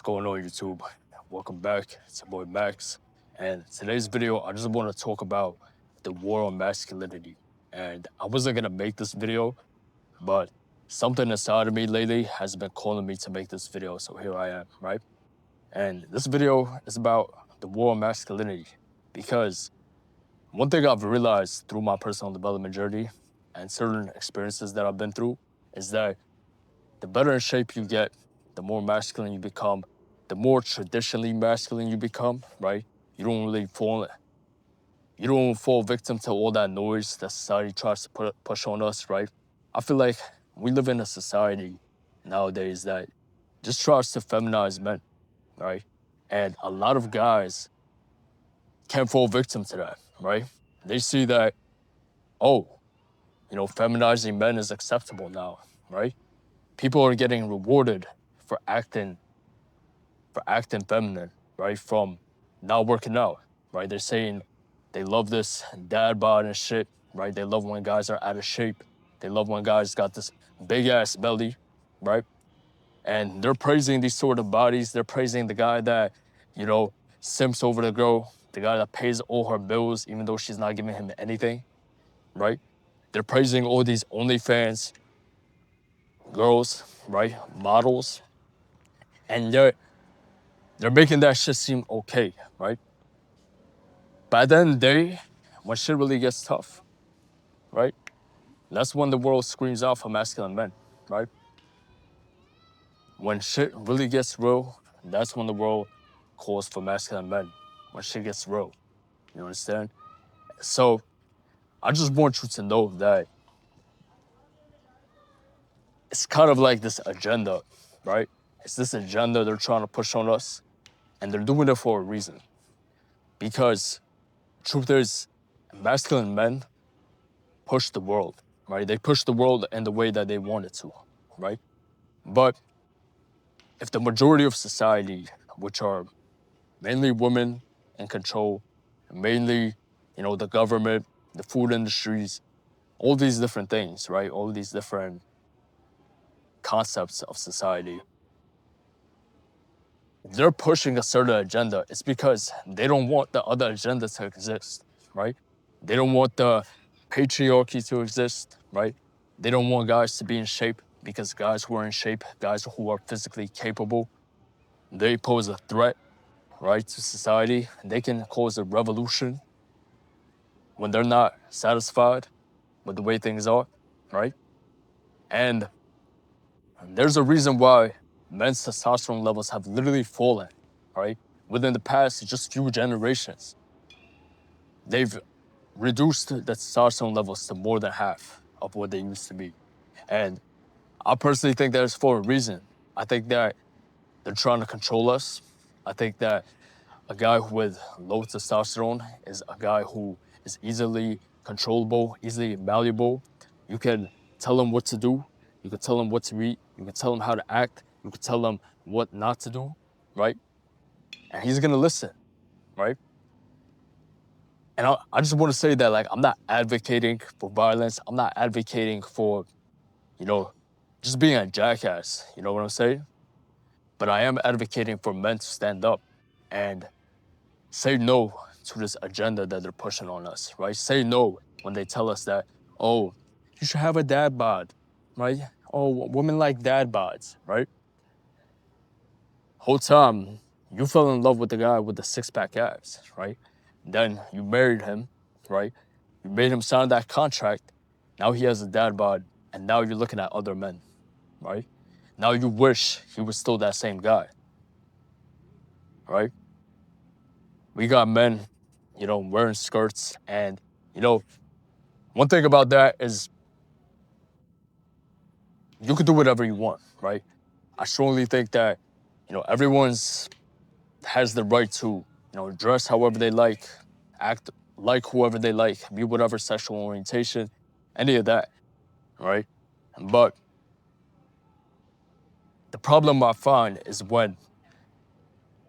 going on, YouTube? Welcome back. It's your boy Max. And today's video, I just want to talk about the war on masculinity. And I wasn't gonna make this video, but something inside of me lately has been calling me to make this video. So here I am, right? And this video is about the war on masculinity because one thing I've realized through my personal development journey and certain experiences that I've been through is that the better in shape you get, the more masculine you become, the more traditionally masculine you become, right? You don't really fall victim to all that noise that society tries to push on us, right? I feel like we live in a society nowadays that just tries to feminize men, right? And a lot of guys can't fall victim to that, right? They see that, oh, feminizing men is acceptable now, right? People are getting rewarded for acting feminine, right? From not working out, right? They're saying they love this dad bod and shit, right? They love when guys are out of shape. They love when guys got this big ass belly, right? And they're praising these sort of bodies. They're praising the guy that, simps over the girl, the guy that pays all her bills, even though she's not giving him anything, right? They're praising all these OnlyFans girls, right? Models. And they're making that shit seem okay, right? But at the end of the day, when shit really gets tough, right? That's when the world screams out for masculine men, right? When shit really gets real, that's when the world calls for masculine men. When shit gets real, you understand? So I just want you to know that it's kind of like this agenda, right? It's this agenda they're trying to push on us, and they're doing it for a reason. Because truth is, masculine men push the world, right? They push the world in the way that they want it to, right? But if the majority of society, which are mainly women in control, mainly, the government, the food industries, all these different things, right? All these different concepts of society, they're pushing a certain agenda. It's because they don't want the other agenda to exist, right? They don't want the patriarchy to exist, right? They don't want guys to be in shape because guys who are in shape, guys who are physically capable, they pose a threat, right, to society. They can cause a revolution when they're not satisfied with the way things are, right? And there's a reason why men's testosterone levels have literally fallen, right? Within the past just few generations, they've reduced the testosterone levels to more than half of what they used to be. And I personally think that it's for a reason. I think that they're trying to control us. I think that a guy with low testosterone is a guy who is easily controllable, easily malleable. You can tell him what to do. You can tell him what to eat. You can tell him how to act. You can tell him what not to do, right? And he's gonna listen, right? And I just want to say that, like, I'm not advocating for violence. I'm not advocating for, you know, just being a jackass. You know what I'm saying? But I am advocating for men to stand up and say no to this agenda that they're pushing on us, right? Say no when they tell us that, oh, you should have a dad bod, right? Oh, women like dad bods, right? Whole time, you fell in love with the guy with the six-pack abs, right? Then you married him, right? You made him sign that contract. Now he has a dad bod, and now you're looking at other men, right? Now you wish he was still that same guy, right? We got men, wearing skirts. And, one thing about that is you can do whatever you want, right? I strongly think that, everyone's has the right to, dress however they like, act like whoever they like, be whatever sexual orientation, any of that, right? But the problem I find is when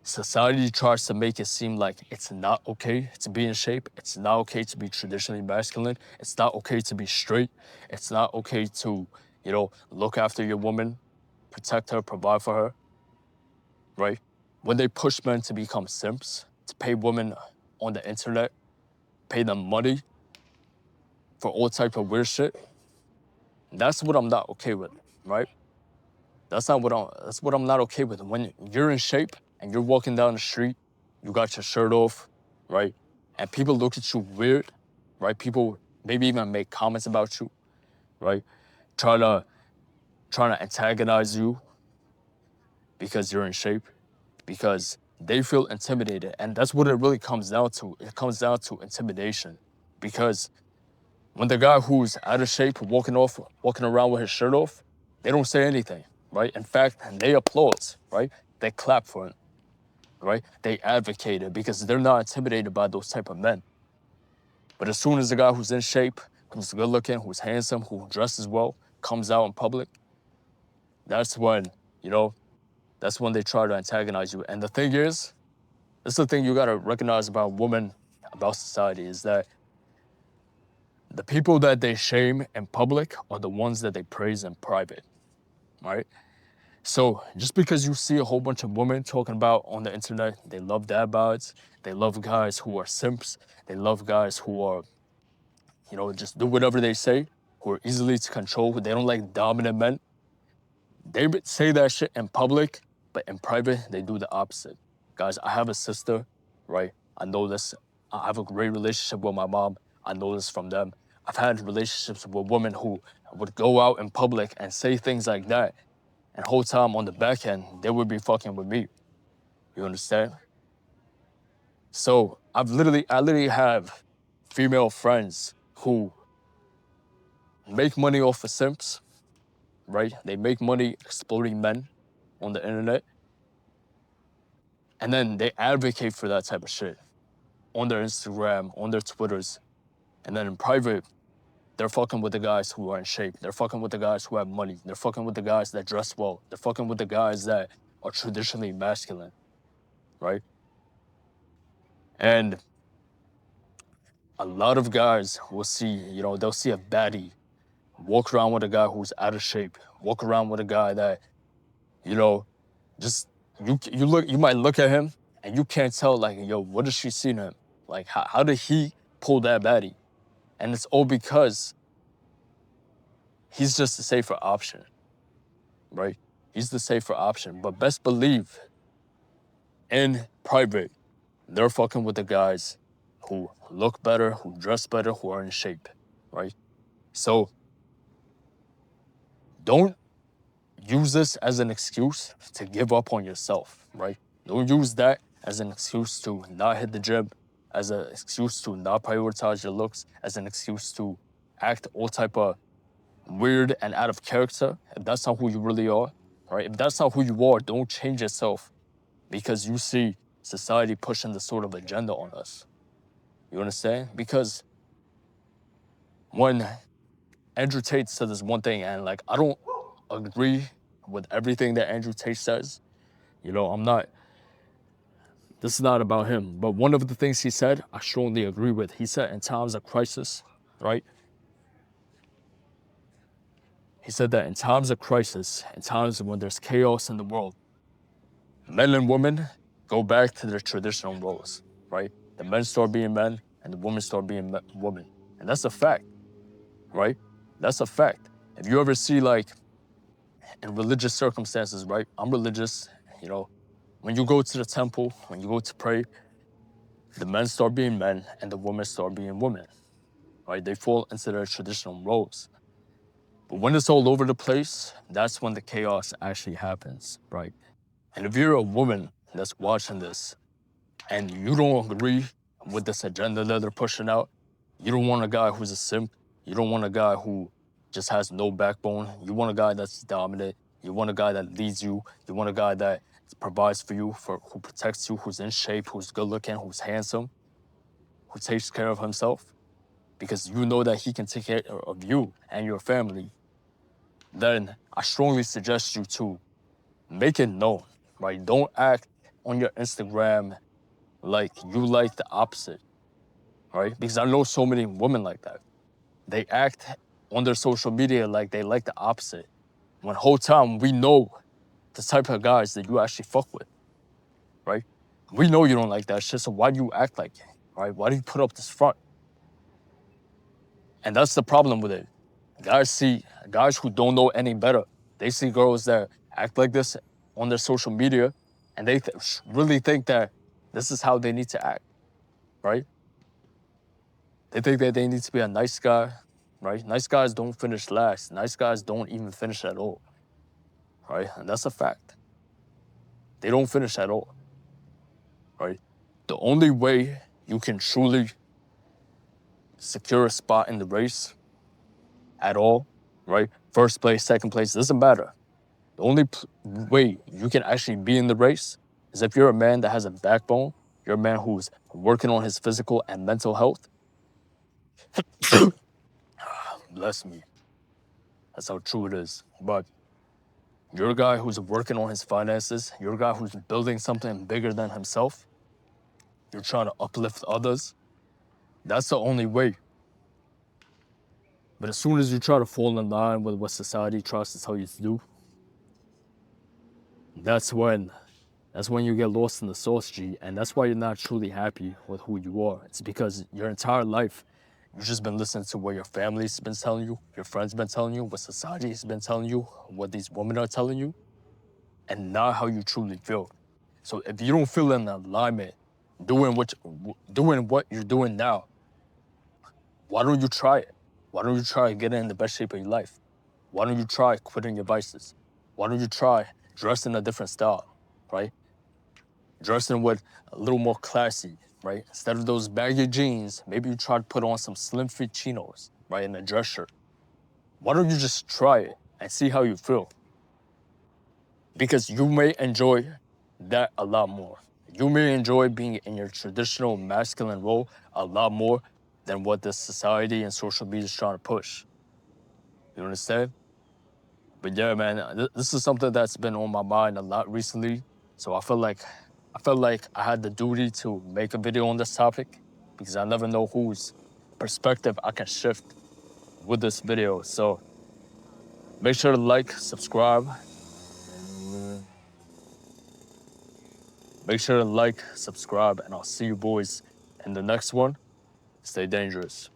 society tries to make it seem like it's not okay to be in shape. It's not okay to be traditionally masculine. It's not okay to be straight. It's not okay to, look after your woman, protect her, provide for her. right? When they push men to become simps, to pay women on the internet, pay them money for all type of weird shit, that's what I'm not okay with, right? That's what I'm not okay with. When you're in shape and you're walking down the street, you got your shirt off, right? And people look at you weird, right? People maybe even make comments about you, right? Trying to trying to antagonize you because you're in shape, because they feel intimidated. And that's what it really comes down to. It comes down to intimidation. Because when the guy who's out of shape walking around with his shirt off, they don't say anything, right? In fact, they applaud, right? They clap for him, right? They advocate it because they're not intimidated by those type of men. But as soon as the guy who's in shape, who's good looking, who's handsome, who dresses well, comes out in public, that's when, you know, that's when they try to antagonize you. And the thing is, this is the thing you gotta recognize about women, about society, is that the people that they shame in public are the ones that they praise in private, right? So just because you see a whole bunch of women talking about on the internet, they love dad bods, they love guys who are simps, they love guys who are, just do whatever they say, who are easily to control, they don't like dominant men. They say that shit in public, but in private, they do the opposite. Guys, I have a sister, right? I know this. I have a great relationship with my mom. I know this from them. I've had relationships with women who would go out in public and say things like that. And whole time on the back end, they would be fucking with me. You understand? So I literally have female friends who make money off of simps, right? They make money exploiting men on the internet. And then they advocate for that type of shit on their Instagram, on their Twitters. And then in private, they're fucking with the guys who are in shape. They're fucking with the guys who have money. They're fucking with the guys that dress well. They're fucking with the guys that are traditionally masculine, right? And a lot of guys will see, they'll see a baddie walk around with a guy who's out of shape, walk around with a guy that, you know, just you might look at him and you can't tell, like, yo, what does she see in him? Like, how did he pull that baddie? And it's all because he's just the safer option, right? He's the safer option. But best believe in private, they're fucking with the guys who look better, who dress better, who are in shape, right? So don't use this as an excuse to give up on yourself, right? Don't use that as an excuse to not hit the gym, as an excuse to not prioritize your looks, as an excuse to act all type of weird and out of character. If that's not who you really are, right? If that's not who you are, don't change yourself because you see society pushing this sort of agenda on us. You understand? Because when Andrew Tate said this one thing, and like I don't agree with everything that Andrew Tate says. This is not about him, but one of the things he said, I strongly agree with. He said in times of crisis, right? He said that in times of crisis, in times when there's chaos in the world, men and women go back to their traditional roles, right? The men start being men and the women start being women. And that's a fact, right? That's a fact. If you ever see, like, in religious circumstances, right? I'm religious, when you go to the temple, when you go to pray, the men start being men and the women start being women, right? They fall into their traditional roles. But when it's all over the place, that's when the chaos actually happens, right? And if you're a woman that's watching this and you don't agree with this agenda that they're pushing out, you don't want a guy who's a simp, you don't want a guy who just has no backbone, you want a guy that's dominant, you want a guy that leads you, you want a guy that provides for you, who protects you, who's in shape, who's good looking, who's handsome, who takes care of himself, because you know that he can take care of you and your family, then I strongly suggest you to make it known, right? Don't act on your Instagram like you like the opposite, right? Because I know so many women like that. They act on their social media like they like the opposite. When whole time we know the type of guys that you actually fuck with. right? We know you don't like that shit, so why do you act like it, right? Why do you put up this front? And that's the problem with it. Guys who don't know any better, they see girls that act like this on their social media, and they really think that this is how they need to act, right? They think that they need to be a nice guy, right? Nice guys don't finish last. Nice guys don't even finish at all, right? And that's a fact. They don't finish at all, right? The only way you can truly secure a spot in the race at all, right? First place, second place, doesn't matter. The only way you can actually be in the race is if you're a man that has a backbone, you're a man who's working on his physical and mental health. Bless me. That's how true it is. But you're a guy who's working on his finances, you're a guy who's building something bigger than himself, you're trying to uplift others. That's the only way. But as soon as you try to fall in line with what society tries to tell you to do, that's when you get lost in the sauce, G. And that's why you're not truly happy with who you are. It's because your entire life, you've just been listening to what your family's been telling you, your friends been telling you, what society has been telling you, what these women are telling you, and not how you truly feel. So if you don't feel in alignment, doing what you're doing now, why don't you try it? Why don't you try getting in the best shape of your life? Why don't you try quitting your vices? Why don't you try dressing a different style, right? Dressing with a little more classy, right? Instead of those baggy jeans, maybe you try to put on some slim fit chinos, right, and a dress shirt. Why don't you just try it and see how you feel? Because you may enjoy that a lot more. You may enjoy being in your traditional masculine role a lot more than what the society and social media is trying to push. You understand? But yeah, man, this is something that's been on my mind a lot recently. So I felt like I had the duty to make a video on this topic because I never know whose perspective I can shift with this video. So make sure to like, subscribe. Make sure to like, subscribe, and I'll see you boys in the next one. Stay dangerous.